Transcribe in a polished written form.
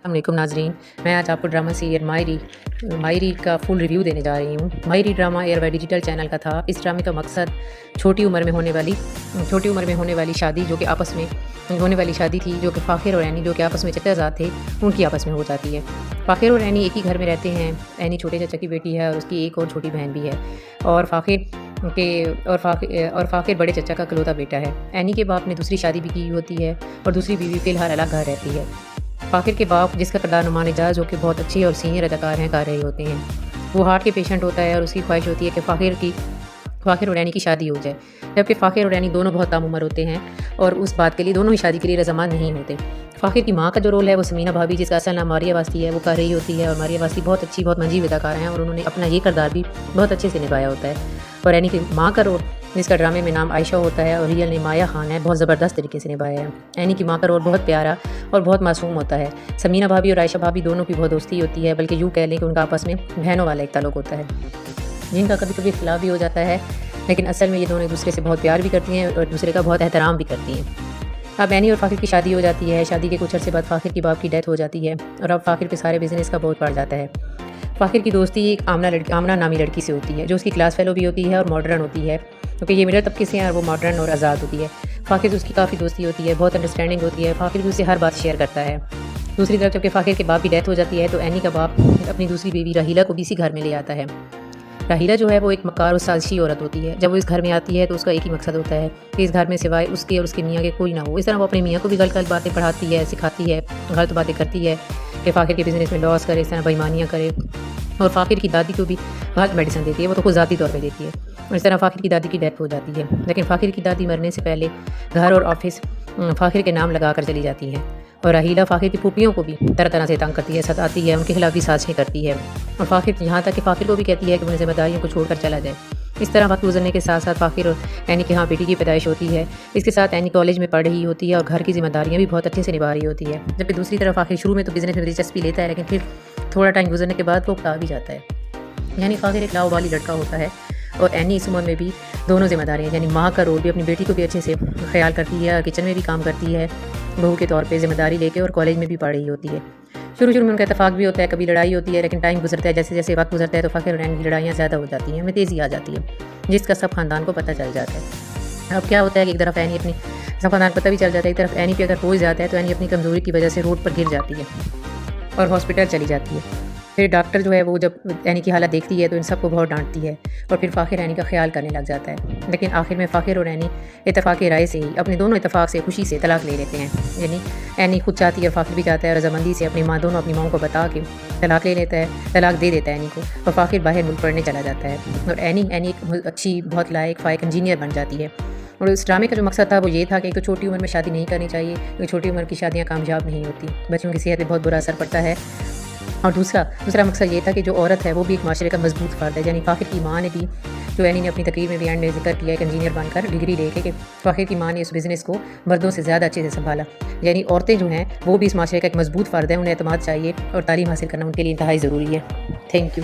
अस्सलामुअलैकुम नाजरीन, मैं आज आपको ड्रामा सीरियल मायरी का फुल रिव्यू देने जा रही हूँ। मायरी ड्रामा एयरवाई डिजिटल चैनल का था। इस ड्रामे का मकसद छोटी उम्र में होने वाली शादी जो कि आपस में होने वाली शादी थी, जो कि फ़ाखिर और एनी जो कि आपस में चचाजाद थे, उनकी आपस में हो जाती है। फ़ाखिर और एनी एक ही घर में रहते हैं। एनी छोटे चाचा की बेटी है और उसकी एक और छोटी बहन भी है और फ़ाखिर बड़े चचा का इकलौता बेटा है। एनी के बाप ने दूसरी शादी भी की होती है और दूसरी बीवी फ़िलहाल अलग घर रहती है। फ़ाखिर के बाप, जिसका किरदार नुमान एजाज जो कि बहुत अच्छे और सीनियर अदाकार हैं, कर रहे होते हैं। वो हार्ट के पेशेंट होता है और उसकी ख्वाहिश होती है कि फ़ाखिर और एनी की शादी हो जाए, जबकि फ़ाखिर और एनी दोनों बहुत कम उम्र होते हैं और उस बात के लिए दोनों ही शादी के लिए रज़ामंद नहीं होते। फ़ाखिर की माँ का जो रोल है वो समीना भाभी, जिसका असल नाम मारिया वास्ती है, वो कर रही होती है। और मारिया वास्ती बहुत अच्छी, बहुत मंजीब अदाकार हैं और उन्होंने अपना ये किरदार भी बहुत अच्छे से निभाया होता है। और एनी की माँ का रोल, जिसका ड्रामे में नाम आयशा होता है और रियल नेम माया खान है, बहुत ज़बरदस्त तरीके से निभाया है। एनी की माँ का रोल बहुत प्यारा और बहुत मासूम होता है। समीना भाभी और आयशा भाभी दोनों की बहुत दोस्ती होती है, बल्कि यूँ कह लें कि उनका आपस में बहनों वाला एक ताल्लुक होता है, जिनका कभी कभी खिलाफ भी हो जाता है, लेकिन असल में ये दोनों एक दूसरे से बहुत प्यार भी करती हैं और दूसरे का बहुत एहतराम भी करती हैं। अब एनी और फ़ाखिर की शादी हो जाती है। शादी के कुछ अर्से बाद फ़ाखिर की बाप की डेथ हो जाती है और अब फ़ाखिर के सारे बिजनेस का बोझ पड़ जाता है। फ़ाखिर की दोस्ती एक आमना नामी लड़की से होती है, जो उसकी क्लास फेलो भी होती है और मॉडर्न होती है, क्योंकि ये मिडल तबके से हैं और वो मॉडर्न और आज़ाद होती है। फ़ाखिर से उसकी काफ़ी दोस्ती होती है, बहुत अंडरस्टैंडिंग होती है। फ़ाखिर भी उससे हर बात शेयर करता है। दूसरी तरफ जबकि फ़ाखिर के बाप की डेथ हो जाती है तो एनी का बाप अपनी दूसरी बीवी राहीला को भी इसी घर में ले आता है। राहीला जो है वो एक मक्कार और साजिशी औरत होती है। जब वो इस घर में आती है तो उसका एक ही मकसद होता है कि इस घर में सिवाय उसके और उसके मियाँ के कोई ना हो। इस तरह वो अपने मियाँ को भी गलत बातें पढ़ाती है, सिखाती है, गलत बातें करती है कि फ़ाखिर के बिज़नेस में लॉस करे, इस तरह बेईमानियाँ करे। और फ़ाखिर की दादी को भी गलत मेडिसिन देती है, वो तो खुद ज़ाती तौर पे देती है। और इस तरह फ़ाखिर की दादी की डेथ हो जाती है। लेकिन फ़ाखिर की दादी मरने से पहले घर और ऑफिस फ़ाखिर के नाम लगा कर चली जाती हैं। और राहीला फ़ाखिर की फूफियों को भी तरह तरह से तंग करती है, सताती है, उनके खिलाफ भी साजिशें करती है। और फ़ाखिर यहाँ तक कि फ़ाखिर को भी कहती है कि उन्हें जिम्मेदारियों को छोड़कर चला जाए। इस तरह वक्त गुजरने के साथ साथ फ़ाखिर और एनी के यहाँ बेटी की पैदाइश होती है। इसके साथ एनी कॉलेज में पढ़ रही होती है और घर की जिम्मेदारियाँ भी बहुत अच्छे से निभा रही होती है। जबकि दूसरी तरफ फ़ाखिर शुरू में तो बिज़नेस में दिलचस्पी लेता है, लेकिन फिर थोड़ा टाइम गुजरने के बाद वो उकता भी जाता है। यानी फ़ाखिर एक लाओबाली लड़का होता है और एनी इस उम्र में भी दोनों जिम्मेदारियाँ, यानी माँ का रोल भी, अपनी बेटी को भी अच्छे से ख्याल करती है, किचन में भी काम करती है, बहू के तौर पे जिम्मेदारी लेके, और कॉलेज में भी पढ़ रही होती है। शुरू में उनका इत्तेफाक भी होता है, कभी लड़ाई होती है, लेकिन टाइम गुजरता है, जैसे जैसे वक्त गुजरता है तो फ़ाखिर और एनी की लड़ाइयाँ ज़्यादा हो जाती हैं, उनमें तेज़ी आ जाती है, जिसका सब ख़ानदान को पता चल जाता है। अब क्या होता है कि एक तरफ एनी अपनी सब ख़ानदान को पता भी चल जाता है, एक तरफ एनी पे अगर कोई जाता है तो एनी अपनी कमज़ोरी की वजह से रोड पर गिर जाती है और हॉस्पिटल चली जाती है। फिर डॉक्टर जो है वो जब एनी की हालत देखती है तो इन सबको बहुत डांटती है और फिर फ़ाखिर एनी का ख्याल करने लग जाता है। लेकिन आखिर में फ़ाखिर और एनी इत्तेफाक़ राय से ही, अपने दोनों इत्तेफाक से, खुशी से तलाक ले लेते हैं। यानी एनी खुद चाहती है और फ़ाखिर भी चाहता है, रज़ामंदी से अपनी माँ को बता के तलाक ले लेता है, तलाक दे देता है एनी को, और फ़ाखिर बाहर मुल्क पढ़ने चला जाता है। और एनी एक अच्छी, बहुत लायक फ़ाइक इंजीनियर बन जाती है। और इस ड्रामे का जो मकसद था वो ये था कि एक तो छोटी उम्र में शादी नहीं करनी चाहिए, क्योंकि छोटी उम्र की शादियाँ कामयाब नहीं होती, बच्चों की सेहत पर बहुत बुरा असर पड़ता है। और दूसरा मकसद ये था कि जो औरत है वो भी एक माशरे का मजबूत फ़र्द है। यानी फ़ाखिर की माँ ने भी, जो एनी ने अपनी तकरीर में भी एंड में जिक्र किया, एक इंजीनियर बनकर डिग्री लेके, कि फ़ाखिर की माँ ने इस बिज़नेस को मर्दों से ज़्यादा अच्छे से संभाला। यानी औरतें जो हैं वो भी इस माशरे का एक मजबूत फ़र्द है, उन्हें एतमाद चाहिए और तालीम हासिल करना उनके लिए इंतहाई ज़रूरी है। Thank you.